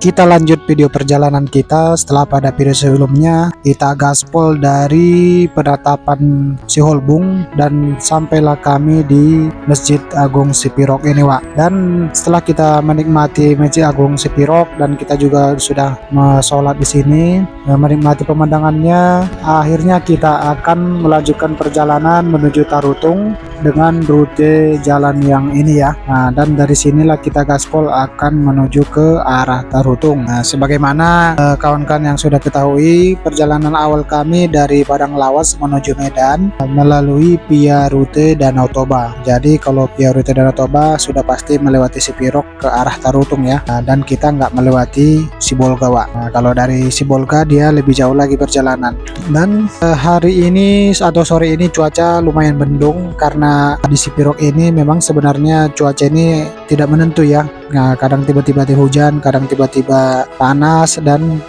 kita lanjut video perjalanan kita. Setelah pada video sebelumnya kita gaspol dari penatapan Siholbung dan sampailah kami di Masjid Agung Sipirok ini, Wak. Dan setelah kita menikmati Masjid Agung Sipirok dan kita juga sudah sholat di sini, menikmati pemandangannya, akhirnya kita akan melanjutkan perjalanan menuju Tarutung dengan rute jalan yang ini ya. Nah, dan dari sinilah kita gaspol akan menuju ke arah Tarutung. Nah, sebagaimana kawan-kawan yang sudah ketahui, perjalanan awal kami dari Padang Lawas menuju Medan melalui via rute Danau Toba. Jadi kalau via rute Danau Toba sudah pasti melewati Sipirok ke arah Tarutung ya. Nah, dan kita nggak melewati Sibolga, Wak. Nah, kalau dari Sibolga dia lebih jauh lagi perjalanan. Dan hari ini atau sore ini cuaca lumayan mendung karena di Sipirok ini memang sebenarnya cuaca ini tidak menentu ya. Nah, kadang tiba-tiba hujan, kadang tiba-tiba panas, dan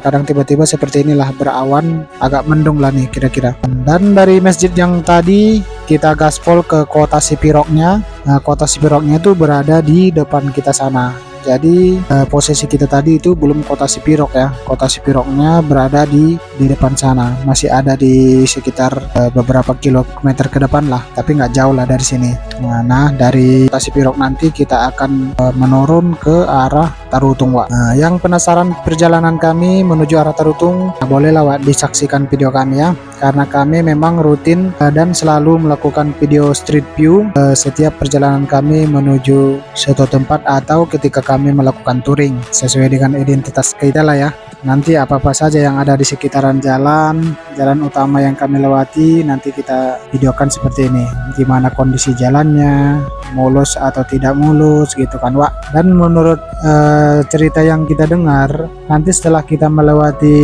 kadang tiba-tiba seperti inilah, berawan, agak mendung lah nih kira-kira. Dan dari masjid yang tadi kita gaspol ke kota Sipiroknya. Nah, kota Sipiroknya itu berada di depan kita sana. Jadi posisi kita tadi itu belum kota Sipirok ya. Kota Sipiroknya berada di depan sana. Masih ada di sekitar beberapa kilometer ke depan lah, tapi nggak jauh lah dari sini. Nah, dari kota Sipirok nanti kita akan menurun ke arah Tarutung, Wak. Nah, yang penasaran perjalanan kami menuju arah Tarutung, bolehlah, Wak, disaksikan video kami ya. Karena kami memang rutin dan selalu melakukan video street view setiap perjalanan kami menuju suatu tempat atau ketika kami melakukan touring sesuai dengan identitas kita lah ya. Nanti apa-apa saja yang ada di sekitaran jalan utama yang kami lewati nanti kita videokan seperti ini. Gimana kondisi jalannya, mulus atau tidak mulus gitu kan, Wak. Dan menurut cerita yang kita dengar, nanti setelah kita melewati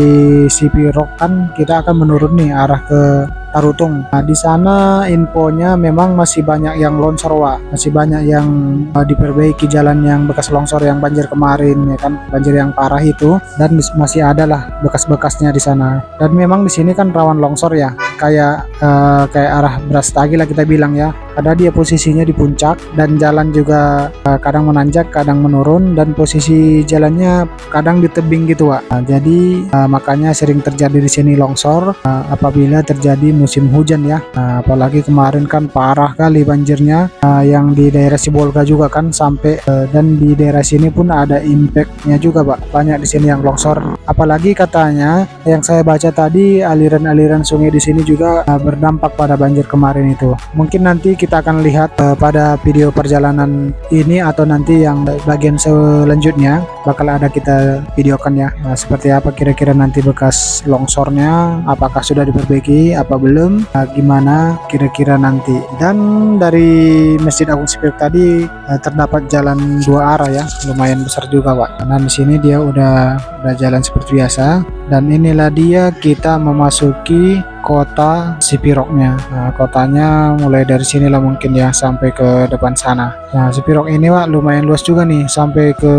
Sipirok kan kita akan menurun nih arah ke Tarutung. Nah, di sana infonya memang masih banyak yang longsor, Wak. Masih banyak yang diperbaiki jalan yang bekas longsor yang banjir kemarin ya kan, banjir yang parah itu, dan masih ada lah bekas-bekasnya di sana. Dan memang di sini kan rawan longsor ya, kayak arah Brastagi lah kita bilang ya. Ada dia posisinya di puncak dan jalan juga kadang menanjak, kadang menurun, dan posisi jalannya kadang di tebing gitu, Wak. Nah, jadi makanya sering terjadi di sini longsor apabila terjadi musim hujan ya. Nah, apalagi kemarin kan parah kali banjirnya yang di daerah Sibolga juga kan sampai dan di daerah sini pun ada impactnya juga, Pak. Banyak di sini yang longsor. Apalagi katanya yang saya baca tadi, aliran-aliran sungai di sini juga berdampak pada banjir kemarin itu. Mungkin nanti kita akan lihat pada video perjalanan ini atau nanti yang bagian selanjutnya bakal ada kita videokan ya. Nah, seperti apa kira-kira nanti bekas longsornya, apakah sudah diperbaiki apa belum, gimana kira-kira nanti. Dan dari Masjid Agung Sipirok tadi terdapat jalan dua arah ya, lumayan besar juga, Pak. Nah, di sini dia udah jalan seperti biasa, dan inilah dia kita memasuki kota Sipiroknya. Nah, kotanya mulai dari sinilah mungkin ya sampai ke depan sana. Nah, Sipirok ini, Wak, lumayan luas juga nih sampai ke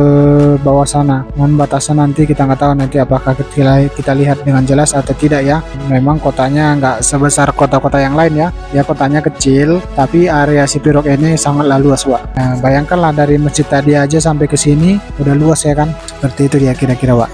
bawah sana. Dengan batasan nanti kita nggak tahu nanti apakah kita lihat dengan jelas atau tidak ya. Memang kotanya nggak sebesar kota-kota yang lain ya. Ya kotanya kecil, tapi area Sipirok ini sangatlah luas, Wak. Nah, bayangkanlah dari masjid tadi aja sampai ke sini udah luas ya kan. Seperti itu dia kira-kira, Wak.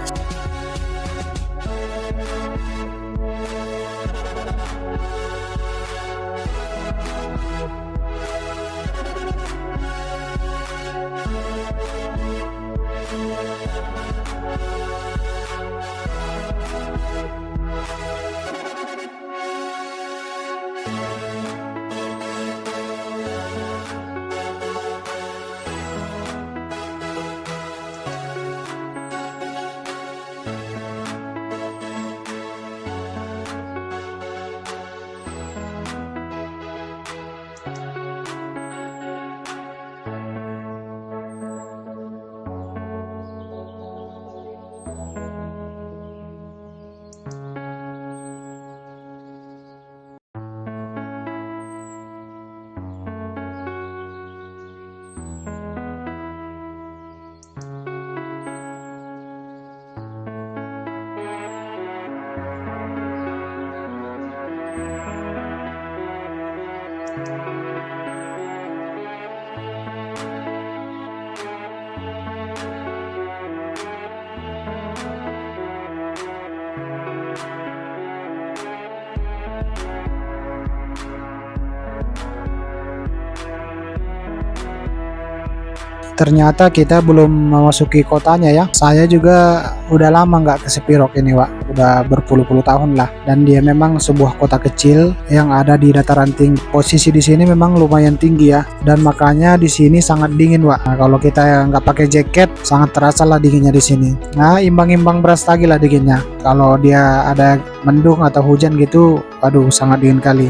ternyata kita belum memasuki kotanya ya. Saya juga udah lama nggak ke Sepirok ini, Wak. Udah berpuluh-puluh tahun lah. Dan dia memang sebuah kota kecil yang ada di dataran tinggi. Posisi di sini memang lumayan tinggi ya. Dan makanya di sini sangat dingin, Wak. Nah, kalau kita nggak pakai jaket, sangat terasa lah dinginnya di sini. Nah, imbang-imbang beras lagi lah dinginnya. Kalau dia ada mendung atau hujan gitu, aduh sangat dingin kali.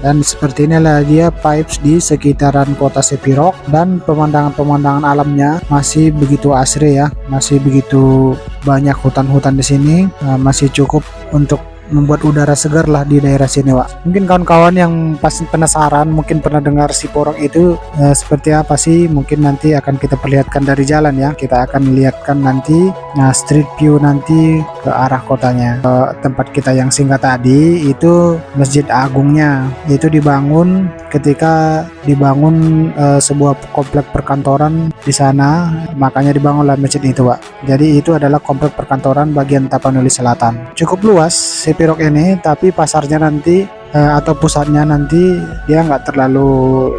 Dan seperti inilah dia vibes di sekitaran kota Sepirok, dan pemandangan-pemandangan alamnya masih begitu asri ya, masih begitu banyak hutan-hutan di sini, masih cukup untuk membuat udara segar lah di daerah sini, Wak. Mungkin kawan-kawan yang pasti penasaran, mungkin pernah dengar Siporong itu seperti apa sih, mungkin nanti akan kita perlihatkan dari jalan ya. Kita akan lihatkan nanti street view nanti ke arah kotanya. Tempat kita yang singgah tadi itu Masjid Agungnya, itu dibangun ketika dibangun sebuah komplek perkantoran di sana, makanya dibangunlah masjid itu, Pak. Jadi itu adalah komplek perkantoran bagian Tapanuli Selatan. Cukup luas Sepirok ini, tapi pasarnya nanti atau pusatnya nanti dia nggak terlalu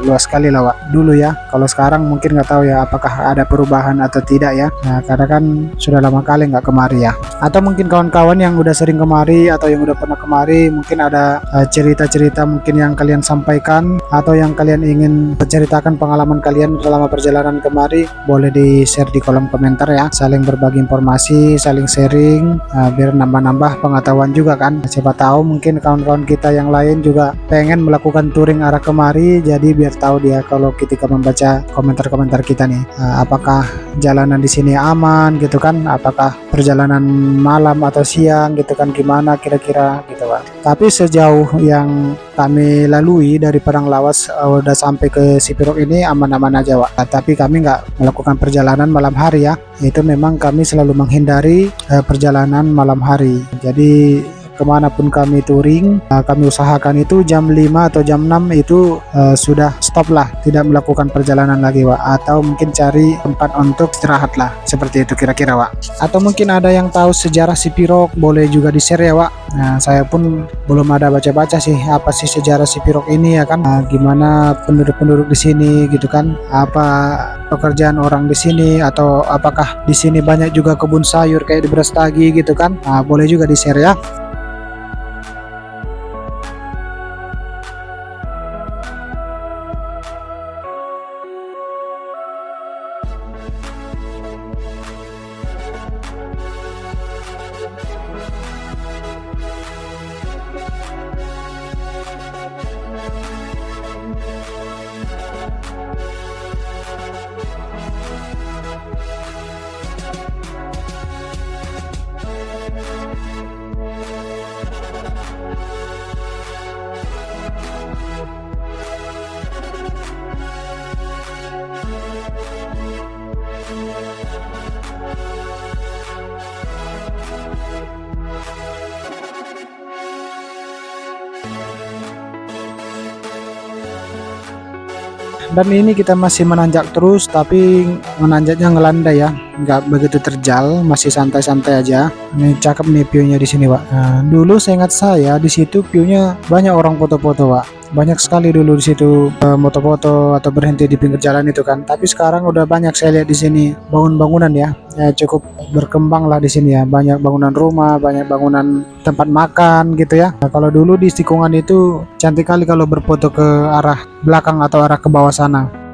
luas sekali lah, Wak. Dulu ya, kalau sekarang mungkin nggak tahu ya apakah ada perubahan atau tidak ya. Nah, karena kan sudah lama kali nggak kemari ya. Atau mungkin kawan-kawan yang udah sering kemari atau yang udah pernah kemari, mungkin ada cerita-cerita mungkin yang kalian sampaikan atau yang kalian ingin menceritakan pengalaman kalian selama perjalanan kemari, boleh di share di kolom komentar ya. Saling berbagi informasi, saling sharing, biar nambah-nambah pengetahuan juga kan. Siapa tahu mungkin kawan-kawan kita yang lain juga pengen melakukan touring arah kemari, jadi biar tahu dia kalau ketika membaca komentar-komentar kita nih, apakah jalanan di sini aman gitu kan, apakah perjalanan malam atau siang gitu kan, gimana kira-kira gitu, Pak. Tapi sejauh yang kami lalui dari Padang Lawas udah sampai ke Sepirok ini aman-aman aja, Pak. Tapi kami nggak melakukan perjalanan malam hari ya, itu memang kami selalu menghindari perjalanan malam hari. Jadi kemanapun kami touring, kami usahakan itu jam 5 atau jam 6 itu sudah stop lah, tidak melakukan perjalanan lagi, Wak. Atau mungkin cari tempat untuk istirahat lah, seperti itu kira-kira, Wak. Atau mungkin ada yang tahu sejarah Sepirok, boleh juga di share ya, Wak. Nah, saya pun belum ada baca-baca sih apa sih sejarah Sepirok ini ya kan, gimana penduduk-penduduk di sini gitu kan, apa pekerjaan orang di sini, atau apakah di sini banyak juga kebun sayur kayak di Brastagi gitu kan. Nah, boleh juga di share ya. Dan ini kita masih menanjak terus, tapi menanjaknya ngelandai ya, nggak begitu terjal, masih santai-santai aja. Ini cakep nih view-nya di sini, Pak. Nah, dulu seingat saya di situ view-nya banyak orang foto-foto, Pak. Banyak sekali dulu di situ foto-foto atau berhenti di pinggir jalan itu kan. Tapi sekarang udah banyak saya lihat di sini bangunan-bangunan ya. Cukup berkembang lah di sini ya. Banyak bangunan rumah, banyak bangunan tempat makan gitu ya. Nah, kalau dulu di tikungan itu cantik kali kalau berfoto ke arah belakang atau arah ke bawah sana.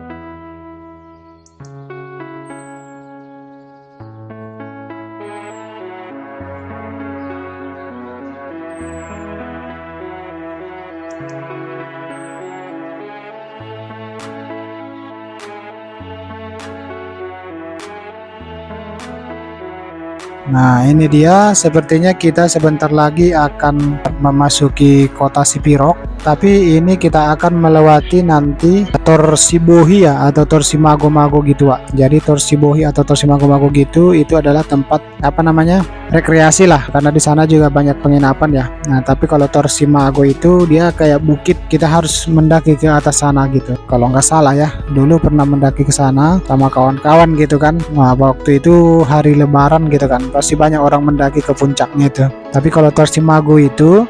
Nah, ini dia, sepertinya kita sebentar lagi akan memasuki kota Sepirok, tapi ini kita akan melewati nanti Tor Sibohi ya, atau Tor Simago-mago gitu Wak. Jadi Tor Sibohi atau Tor Simago-mago gitu itu adalah tempat apa namanya, rekreasi lah, karena di sana juga banyak penginapan ya. Nah tapi kalau Tor Simago itu dia kayak bukit, kita harus mendaki ke atas sana gitu kalau nggak salah ya. Dulu pernah mendaki ke sana sama kawan-kawan gitu kan. Nah waktu itu hari lebaran gitu kan, pasti banyak orang mendaki ke puncaknya itu. Tapi kalau Tor Simago itu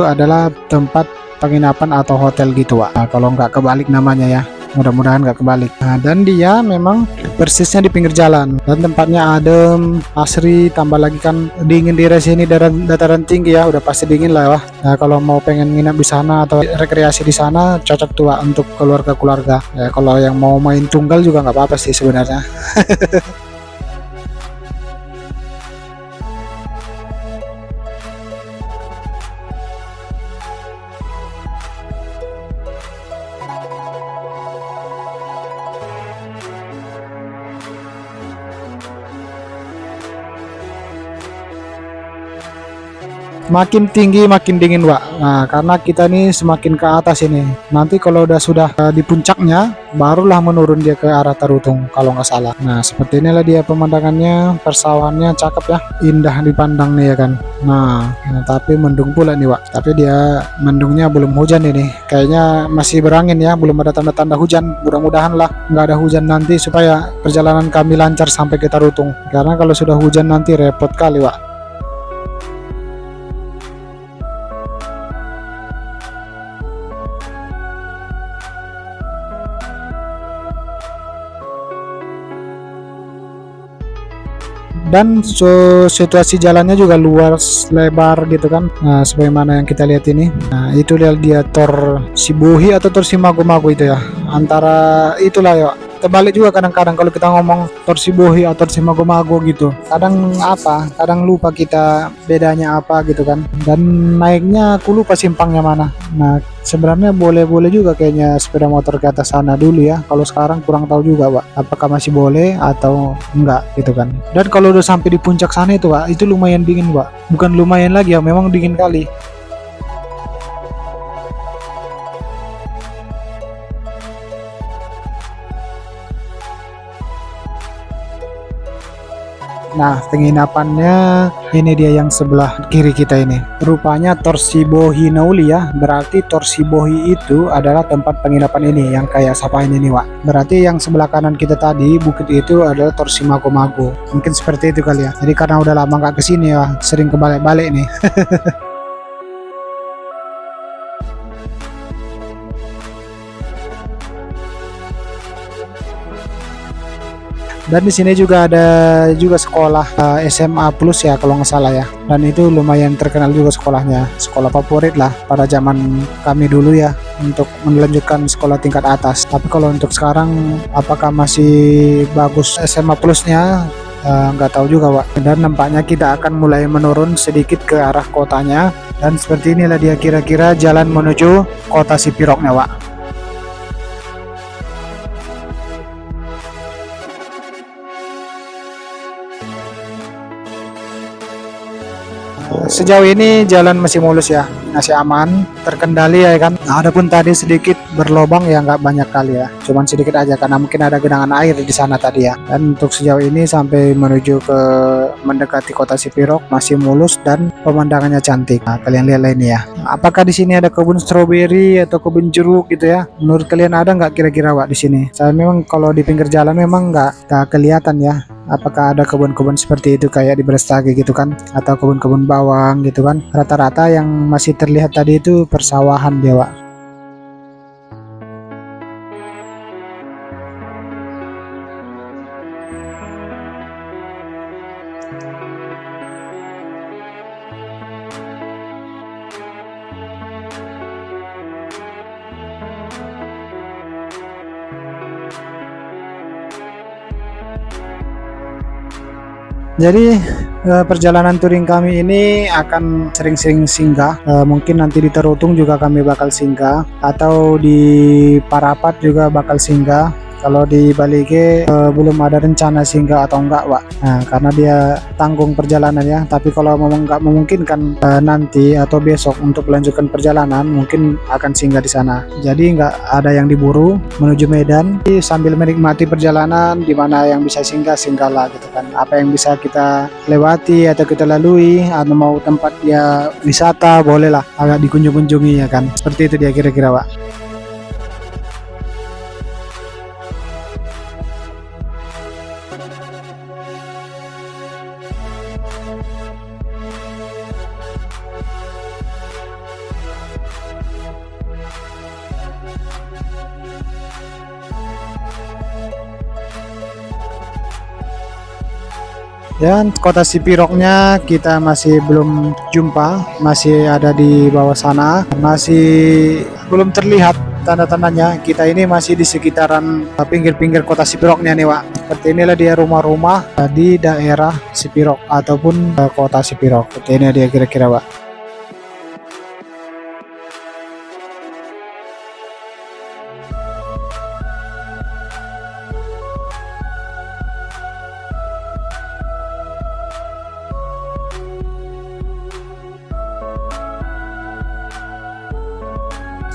adalah tempat penginapan atau hotel gitu Wak. Nah, kalau nggak kebalik namanya ya, mudah-mudahan nggak kebalik. Nah, dan dia memang persisnya di pinggir jalan dan tempatnya adem, asri, tambah lagi kan dingin di sini, dataran tinggi ya, udah pasti dingin lah Wah. Nah, kalau mau pengen nginap di sana atau rekreasi di sana cocok tuh Wak untuk keluarga-keluarga. Ya, kalau yang mau main tunggal juga nggak apa-apa sih sebenarnya. Makin tinggi makin dingin Wak. Nah karena kita nih semakin ke atas ini, nanti kalau sudah di puncaknya barulah menurun dia ke arah Tarutung kalau nggak salah. Nah seperti inilah dia pemandangannya, persawahannya cakep ya, indah dipandang nih ya kan. Nah tapi mendung pula nih Wak, tapi dia mendungnya belum hujan ini, kayaknya masih berangin ya, belum ada tanda-tanda hujan. Mudah-mudahan lah nggak ada hujan nanti supaya perjalanan kami lancar sampai ke Tarutung, karena kalau sudah hujan nanti repot kali Wak. Dan situasi jalannya juga luas lebar gitu kan. Nah sebagaimana yang kita lihat ini, nah itu dia Tor Sibohi atau Tor Simago-mago itu ya, antara itulah ya. Terbalik juga kadang-kadang kalau kita ngomong Tor Sibohi atau Tor Simago-mago gitu, kadang lupa kita bedanya apa gitu kan. Dan naiknya aku lupa simpangnya mana. Nah sebenarnya boleh-boleh juga kayaknya sepeda motor ke atas sana dulu ya. Kalau sekarang kurang tahu juga Pak, apakah masih boleh atau enggak gitu kan. Dan kalau udah sampai di puncak sana itu Pak, itu lumayan dingin Pak. Bukan lumayan lagi ya, memang dingin kali. Nah penginapannya ini dia yang sebelah kiri kita ini, rupanya Tor Sibohi Nauli ya. Berarti Tor Sibohi itu adalah tempat penginapan ini yang kayak sapain ini Wak. Berarti yang sebelah kanan kita tadi bukit itu adalah Tor Simago-mago, mungkin seperti itu kali ya. Jadi karena udah lama nggak kesini ya, sering kebalik-balik nih. Dan di sini juga ada juga sekolah SMA Plus ya kalau nggak salah ya. Dan itu lumayan terkenal juga sekolahnya, sekolah favorit lah pada zaman kami dulu ya untuk melanjutkan sekolah tingkat atas. Tapi kalau untuk sekarang apakah masih bagus SMA Plusnya? Nggak tahu juga Pak. Dan nampaknya kita akan mulai menurun sedikit ke arah kotanya. Dan seperti inilah dia kira-kira jalan menuju kota Sipiroknya Pak. Sejauh ini jalan masih mulus ya, masih aman, terkendali ya kan. Nah, adapun tadi sedikit berlobang ya, nggak banyak kali ya, cuman sedikit aja karena mungkin ada genangan air di sana tadi ya. Dan untuk sejauh ini sampai menuju ke mendekati kota Sipirok masih mulus dan pemandangannya cantik. Nah, kalian lihat lah ini ya. Apakah di sini ada kebun stroberi atau kebun jeruk gitu ya? Menurut kalian ada nggak kira-kira Wak di sini? Saya memang kalau di pinggir jalan memang nggak kelihatan ya. Apakah ada kebun-kebun seperti itu kayak di Brastagi gitu kan, atau kebun-kebun bawang gitu kan. Rata-rata yang masih terlihat tadi itu persawahan dia Wak. Jadi perjalanan touring kami ini akan sering-sering singgah. Mungkin nanti di Tarutung juga kami bakal singgah, atau di Parapat juga bakal singgah. Kalau di Bali G belum ada rencana singgah atau enggak, Wak. Nah, karena dia tanggung perjalanan ya. Tapi kalau memang nggak memungkinkan nanti atau besok untuk melanjutkan perjalanan, mungkin akan singgah di sana. Jadi nggak ada yang diburu menuju Medan. Jadi sambil menikmati perjalanan, di mana yang bisa singgahlah gitu kan. Apa yang bisa kita lewati atau kita lalui, atau mau tempat dia wisata, bolehlah agak dikunjungi ya kan. Seperti itu dia kira-kira, Wak. Dan kota Sipiroknya kita masih belum jumpa, masih ada di bawah sana, masih belum terlihat tanda-tandanya. Kita ini masih di sekitaran pinggir-pinggir kota Sipiroknya nih, Wak. Seperti inilah dia rumah-rumah di daerah Sipirok ataupun kota Sipirok. Seperti ini dia kira-kira, Wak.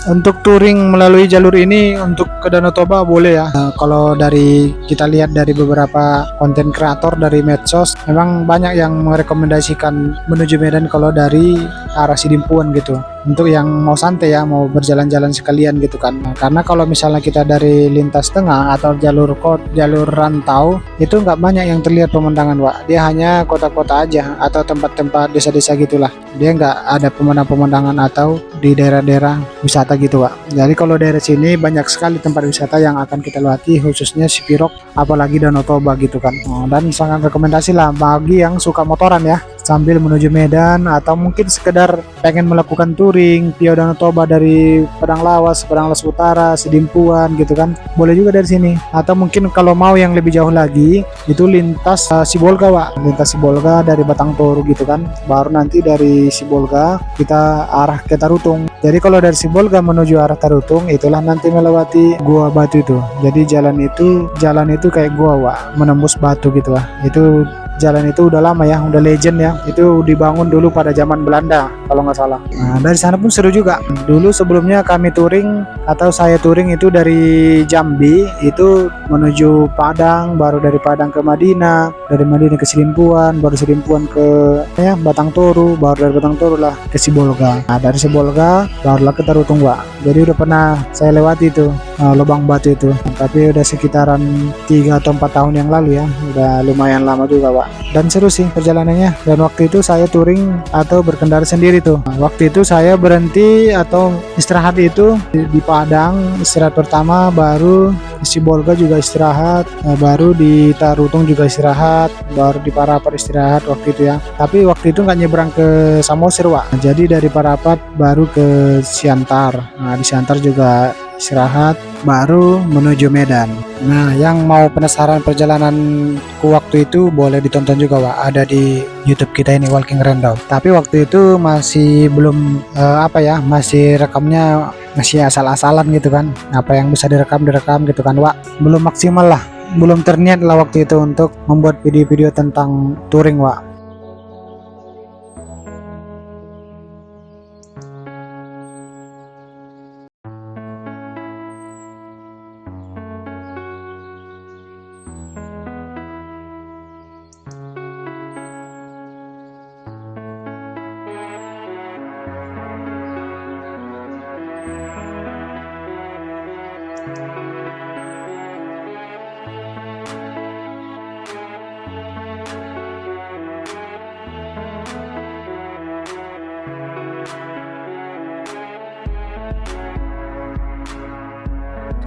Untuk touring melalui jalur ini untuk ke Danau Toba boleh ya. Kalau dari kita lihat dari beberapa konten kreator dari medsos, memang banyak yang merekomendasikan menuju Medan kalau dari arah Sidimpuan gitu. Untuk yang mau santai ya, mau berjalan-jalan sekalian gitu kan. Karena kalau misalnya kita dari lintas tengah atau jalur rantau, itu nggak banyak yang terlihat pemandangan, Wak. Dia hanya kota-kota aja atau tempat-tempat desa-desa gitulah. Dia nggak ada pemandangan atau di daerah-daerah wisata gitu, Wak. Jadi kalau daerah sini banyak sekali tempat wisata yang akan kita lewati, khususnya Sipirok, apalagi Danau Toba gitu kan. Dan sangat rekomendasi lah bagi yang suka motoran ya, sambil menuju Medan atau mungkin sekedar pengen melakukan touring via Danau Toba dari Padang Lawas Utara, Sidimpuan gitu kan. Boleh juga dari sini. Atau mungkin kalau mau yang lebih jauh lagi, itu lintas Sibolga, Wak. Lintas Sibolga dari Batang Toru gitu kan. Baru nanti dari Sibolga kita arah ke Tarutung. Jadi kalau dari Sibolga menuju arah Tarutung, itulah nanti melewati Gua Batu itu. Jadi jalan itu kayak gua, Wak, menembus batu gitu lah. Itu jalan itu udah lama ya, udah legend ya. Itu dibangun dulu pada zaman Belanda kalau nggak salah. Nah, dari sana pun seru juga. Dulu sebelumnya kami touring atau saya touring itu dari Jambi itu menuju Padang, baru dari Padang ke Madinah, dari Madinah ke Sidimpuan, baru Sidimpuan ke Batang Toru, baru dari Batang Toru lah ke Sibolga. Nah, dari Sibolga barulah ke Tarutung, Wak. Jadi udah pernah saya lewati itu lubang batu itu. Tapi udah sekitaran 3 atau 4 tahun yang lalu ya. Udah lumayan lama juga, Wak. Dan seru sih perjalanannya. Dan waktu itu saya touring atau berkendara sendiri tuh. Nah, waktu itu saya berhenti atau istirahat itu di Padang, istirahat pertama, baru di Sibolga juga istirahat, baru di Tarutung juga istirahat, baru di Parapat istirahat waktu itu ya. Tapi waktu itu nggak nyebrang ke Samosir, Wak. Nah, jadi dari Parapat baru ke Siantar. Nah, di Siantar juga istirahat, baru menuju Medan. Nah, yang mau penasaran perjalananku waktu itu boleh ditonton juga, Wak. Ada di YouTube kita ini, Walking Random. Tapi waktu itu masih belum masih rekamnya masih asal-asalan gitu kan. Apa yang bisa direkam gitu kan, Wak. Belum maksimal lah, belum terniat lah waktu itu untuk membuat video-video tentang touring, Wak.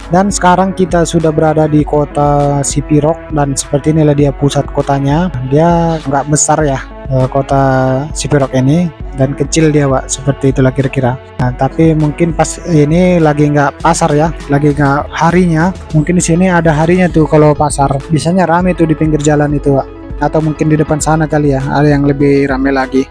Dan sekarang kita sudah berada di kota Sipirok, dan seperti inilah dia pusat kotanya. Dia nggak besar ya, kota Sipirok ini, dan kecil dia, Pak, seperti itulah kira-kira. Nah, tapi mungkin pas ini lagi nggak pasar ya, lagi nggak harinya. Mungkin di sini ada harinya tuh kalau pasar. Biasanya rame tuh di pinggir jalan itu, Pak. Atau mungkin di depan sana kali ya, ada yang lebih rame lagi.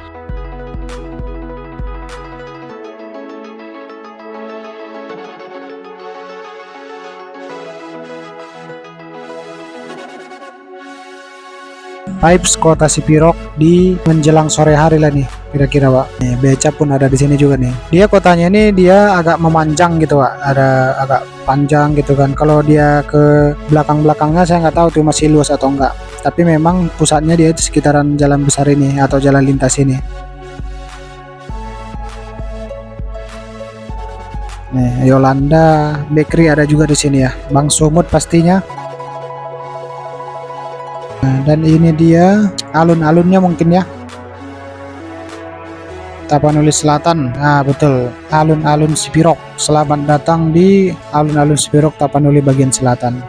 vibes kota Sipirok di menjelang sore hari lah nih kira-kira Pak. Nih, beca pun ada di sini juga nih. Dia kotanya ini dia agak memanjang gitu Pak, ada agak panjang gitu kan. Kalau dia ke belakang-belakangnya saya nggak tahu tuh masih luas atau enggak. Tapi memang pusatnya dia itu sekitaran jalan besar ini atau jalan lintas ini. Nih, Yolanda Bakery ada juga di sini ya. Bang Sumut pastinya. Nah, dan ini dia alun-alunnya mungkin ya. Tapanuli Selatan. Nah, betul. Alun-alun Sipirok. Selamat datang di alun-alun Sipirok Tapanuli bagian selatan.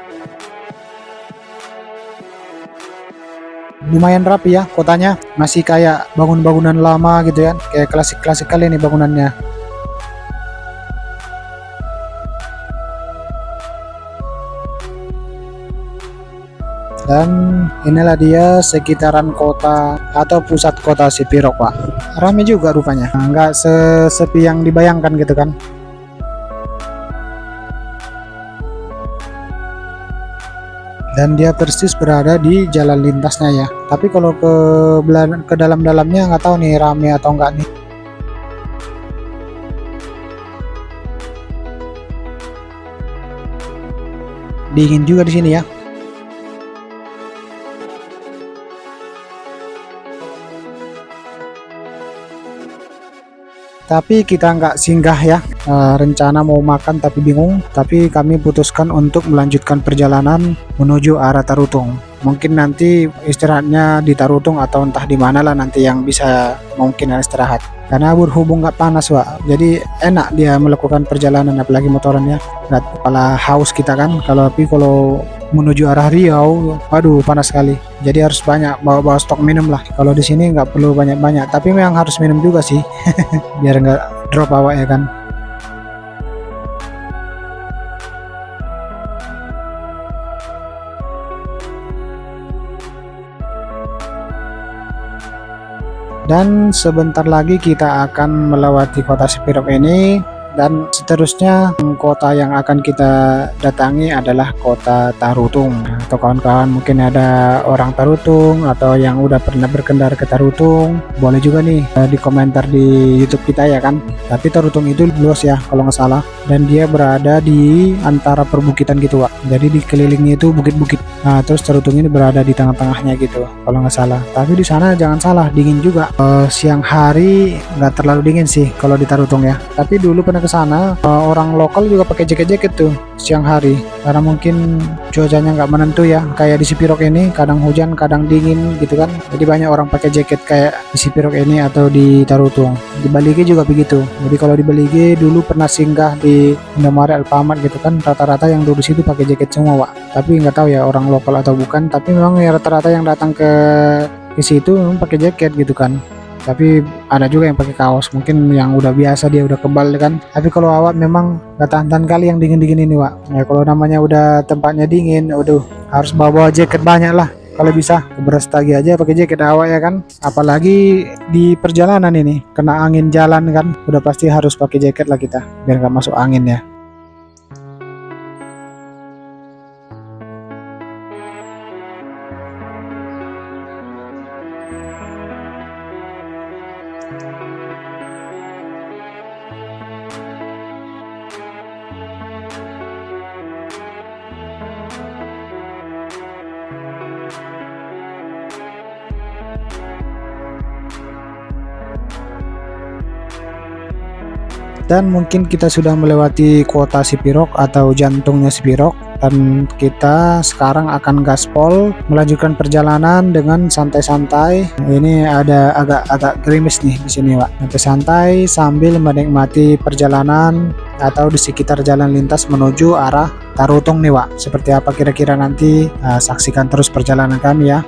Lumayan rapi ya kotanya. Masih kayak bangunan-bangunan lama gitu ya. Kayak klasik-klasik kali nih bangunannya. Dan inilah dia sekitaran kota atau pusat kota Sipirok Pak. Ramai juga rupanya, nggak sesepi yang dibayangkan gitu kan. Dan dia persis berada di jalan lintasnya ya. Tapi kalau ke dalam-dalamnya nggak tahu nih ramai atau enggak nih. Dingin juga di sini ya. Tapi kita nggak singgah ya. Rencana mau makan tapi bingung, tapi kami putuskan untuk melanjutkan perjalanan menuju arah Tarutung. Mungkin nanti istirahatnya di Tarutung atau entah di mana lah nanti yang bisa mungkin istirahat. Karena berhubung nggak panas Pak, jadi enak dia melakukan perjalanan apalagi motorannya. Nggak kepala haus kita kan. Kalau menuju arah Riau, waduh panas sekali. Jadi harus banyak bawa stok minum lah. Kalau di sini nggak perlu banyak-banyak, tapi memang harus minum juga sih, biar nggak drop awak ya kan. Dan sebentar lagi kita akan melewati kota Sipirok ini. Dan seterusnya kota yang akan kita datangi adalah kota Tarutung. Atau kawan-kawan mungkin ada orang Tarutung atau yang udah pernah berkendara ke Tarutung, boleh juga nih di komentar di YouTube kita ya kan. Tapi Tarutung itu luas ya kalau nggak salah, dan dia berada di antara perbukitan gitu Pak. Jadi dikelilingi itu bukit-bukit. Nah terus Tarutung ini berada di tengah-tengahnya gitu kalau nggak salah. Tapi di sana jangan salah, dingin juga. Siang hari nggak terlalu dingin sih kalau di Tarutung ya. Tapi dulu pernah sana orang lokal juga pakai jaket-jaket tuh siang hari, karena mungkin cuacanya nggak menentu ya, kayak di Sipirok ini kadang hujan kadang dingin gitu kan. Jadi banyak orang pakai jaket kayak di Sipirok ini atau di Tarutung. Di Baligi juga begitu. Jadi kalau di Baligi dulu pernah singgah di Indomaret, Alfamart gitu kan, rata-rata yang duduk situ pakai jaket semua Pak. Tapi nggak tahu ya orang lokal atau bukan, tapi memang ya rata-rata yang datang ke situ memang pakai jaket gitu kan. Tapi ada juga yang pakai kaos, mungkin yang udah biasa dia udah kebal kan. Tapi kalau awak memang gak tahan kali yang dingin-dingin ini Pak. Ya kalau namanya udah tempatnya dingin, waduh harus bawa jaket banyak lah. Kalau bisa beras tagi aja pakai jaket awak ya kan. Apalagi di perjalanan ini kena angin jalan kan, udah pasti harus pakai jaket lah kita biar gak masuk angin ya. Dan mungkin kita sudah melewati kota Sipirok atau jantungnya Sipirok, dan kita sekarang akan gaspol melanjutkan perjalanan dengan santai-santai. Ini ada agak gerimis nih di sini Pak. Santai sambil menikmati perjalanan atau di sekitar jalan lintas menuju arah Tarutung nih Pak. Seperti apa kira-kira nanti, saksikan terus perjalanan kami ya.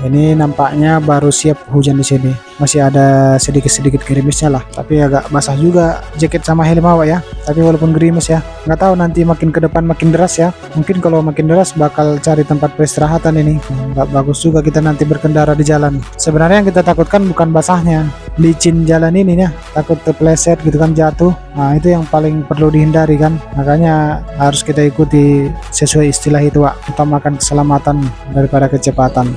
Ini nampaknya baru siap hujan di sini. Masih ada sedikit-sedikit gerimisnya lah. Tapi agak basah juga jaket sama helm awak ya. Tapi walaupun gerimis ya, nggak tahu nanti makin ke depan makin deras ya. Mungkin kalau makin deras bakal cari tempat peristirahatan ini. Nggak bagus juga kita nanti berkendara di jalan. Sebenarnya yang kita takutkan bukan basahnya, licin jalan ini ya, takut terpleset gitu kan, jatuh. Nah itu yang paling perlu dihindari kan, makanya harus kita ikuti sesuai istilah itu Wak, utamakan keselamatan daripada kecepatan.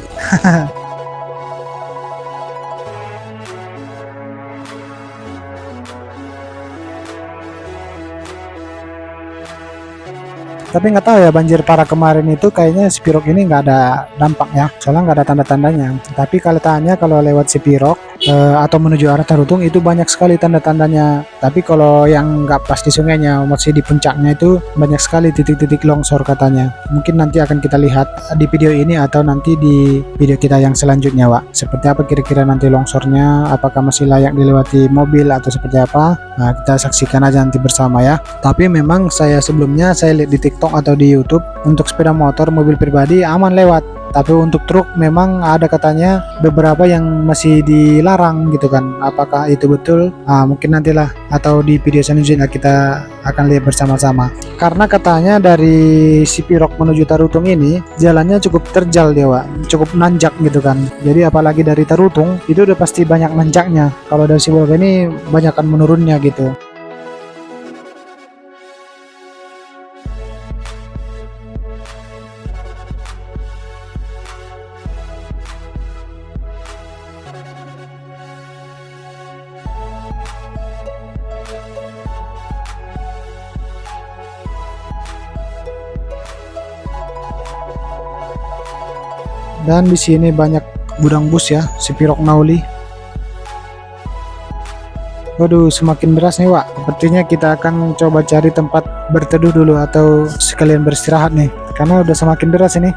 Tapi nggak tahu ya, banjir parah kemarin itu kayaknya Spirok ini nggak ada dampak ya, soalnya nggak ada tanda-tandanya. Tapi kalau tanya kalau lewat Spirok atau menuju arah Tarutung itu banyak sekali tanda-tandanya. Tapi kalau yang nggak pas di sungainya, masih di puncaknya itu banyak sekali titik-titik longsor katanya. Mungkin nanti akan kita lihat di video ini atau nanti di video kita yang selanjutnya Wak. Seperti apa kira-kira nanti longsornya, apakah masih layak dilewati mobil atau seperti apa. Nah, kita saksikan aja nanti bersama ya. Tapi memang sebelumnya saya lihat di TikTok atau di YouTube, untuk sepeda motor, mobil pribadi aman lewat. Tapi untuk truk memang ada katanya beberapa yang masih dilarang gitu kan. Apakah itu betul? Mungkin nantilah atau di video selanjutnya kita akan lihat bersama-sama. Karena katanya dari Sipirok menuju Tarutung ini jalannya cukup terjal dia Wak, cukup nanjak gitu kan. Jadi apalagi dari Tarutung itu udah pasti banyak nanjaknya. Kalau dari Sipirok ini banyakkan menurunnya gitu. Dan di sini banyak gudang bus ya, Sipirok Nauli. Waduh, semakin deras nih Wak. Sepertinya kita akan coba cari tempat berteduh dulu atau sekalian beristirahat nih, karena udah semakin deras ini.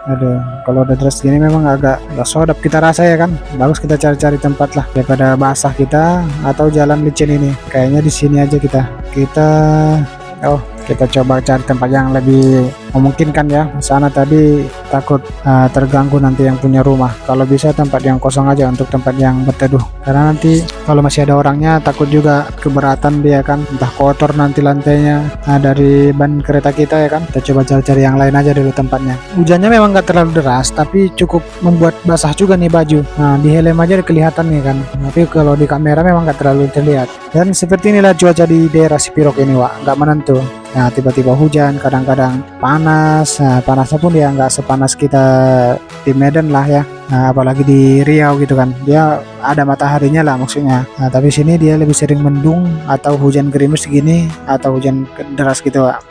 Aduh, kalau udah deras gini memang agak sodap kita rasa ya kan. Bagus kita cari-cari tempat lah daripada basah kita atau jalan licin ini. Kayaknya di sini aja kita coba cari tempat yang lebih memungkinkan ya. Sana tadi takut terganggu nanti yang punya rumah. Kalau bisa tempat yang kosong aja untuk tempat yang berteduh. Karena nanti kalau masih ada orangnya takut juga keberatan dia kan, entah kotor nanti lantainya dari ban kereta kita ya kan. Kita coba cari-cari yang lain aja dulu tempatnya. Hujannya memang nggak terlalu deras, tapi cukup membuat basah juga nih baju. Nah di helm aja kelihatan nih kan. Tapi kalau di kamera memang nggak terlalu terlihat. Dan seperti inilah cuaca di daerah Sipirok ini Wak, nggak menentu. Nah tiba-tiba hujan, kadang-kadang panas. Nah panasnya pun ya nggak sepanas kita di Medan lah ya. Nah, apalagi di Riau gitu kan, dia ada mataharinya lah maksudnya. Nah tapi sini dia lebih sering mendung atau hujan gerimis gini atau hujan deras gitu Wak.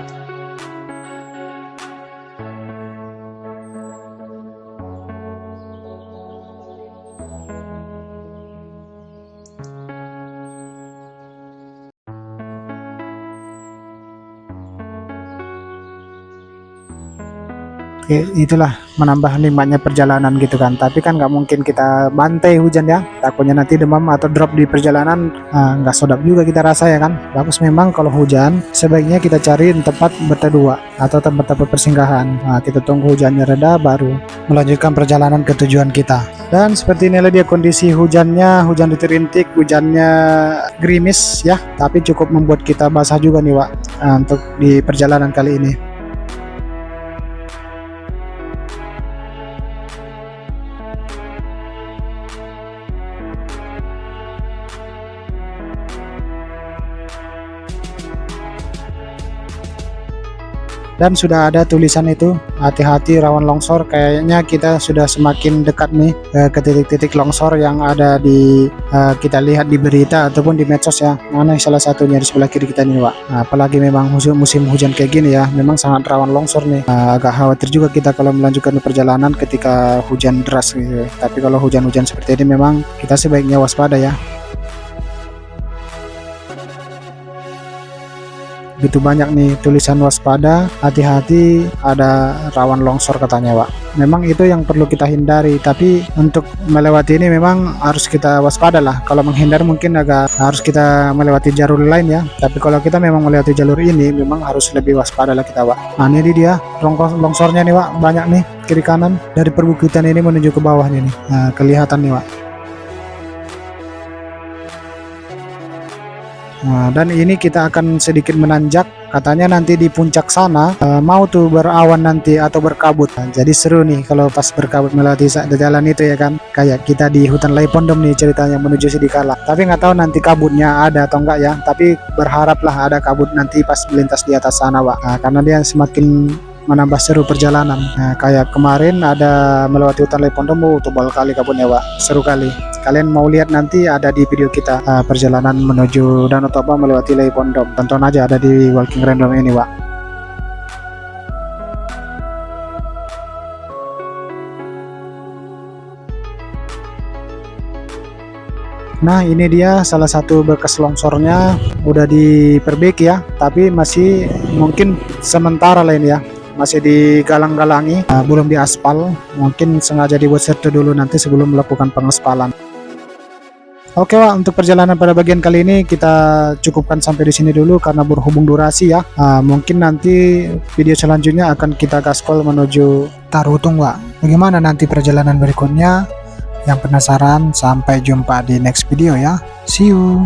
Oke, itulah menambah nikmatnya perjalanan gitu kan. Tapi kan nggak mungkin kita bantai hujan ya, takutnya nanti demam atau drop di perjalanan. Nggak sedap juga kita rasa ya kan. Bagus memang kalau hujan sebaiknya kita cari tempat berteduh atau tempat-tempat persinggahan. Kita tunggu hujannya reda baru melanjutkan perjalanan ke tujuan kita. Dan seperti inilah dia kondisi hujannya, hujan rintik, hujannya gerimis ya, tapi cukup membuat kita basah juga nih Wak untuk di perjalanan kali ini. Dan sudah ada tulisan itu, hati-hati rawan longsor. Kayaknya kita sudah semakin dekat nih ke titik-titik longsor yang ada di kita lihat di berita ataupun di medsos ya. Mana salah satunya di sebelah kiri kita nih Wak. Apalagi memang musim hujan kayak gini ya, memang sangat rawan longsor nih. Agak khawatir juga kita kalau melanjutkan perjalanan ketika hujan deras gitu. Tapi kalau hujan-hujan seperti ini memang kita sebaiknya waspada ya. Begitu banyak nih tulisan waspada, hati-hati ada rawan longsor katanya Wak. Memang itu yang perlu kita hindari, tapi untuk melewati ini memang harus kita waspada lah. Kalau menghindar mungkin agak harus kita melewati jalur lain ya, tapi kalau kita memang melewati jalur ini memang harus lebih waspada lah kita Wak. Nah ini dia longsornya nih Wak, banyak nih kiri kanan dari perbukitan ini menuju ke bawah nih. Nah kelihatan nih Wak. Nah, dan ini kita akan sedikit menanjak. Katanya nanti di puncak sana mau tuh berawan nanti atau berkabut. Nah, jadi seru nih kalau pas berkabut melewati jalan itu ya kan. Kayak kita di hutan Laipondom nih ceritanya menuju Sidikala. Tapi nggak tahu nanti kabutnya ada atau enggak ya. Tapi berharaplah ada kabut nanti pas melintas di atas sana, Wak. Nah, karena dia semakin menambah seru perjalanan. Nah, kayak kemarin ada melewati hutan Laipondom, tebal kali kabutnya, Wak. Seru kali. Kalian mau lihat nanti ada di video kita perjalanan menuju Danau Toba melewati Laipondom. Tonton aja ada di Walking Random ini, Wak. Nah, ini dia salah satu bekas longsornya udah diperbaiki ya, tapi masih mungkin sementara lain ya. Masih digalang-galangi, belum diaspal. Mungkin sengaja dibuat seperti dulu nanti sebelum melakukan pengaspalan. Oke, Wak, untuk perjalanan pada bagian kali ini kita cukupkan sampai di sini dulu karena berhubung durasi ya. Mungkin nanti video selanjutnya akan kita gaspol menuju Tarutung, Wak. Bagaimana nanti perjalanan berikutnya? Yang penasaran, sampai jumpa di next video ya. See you.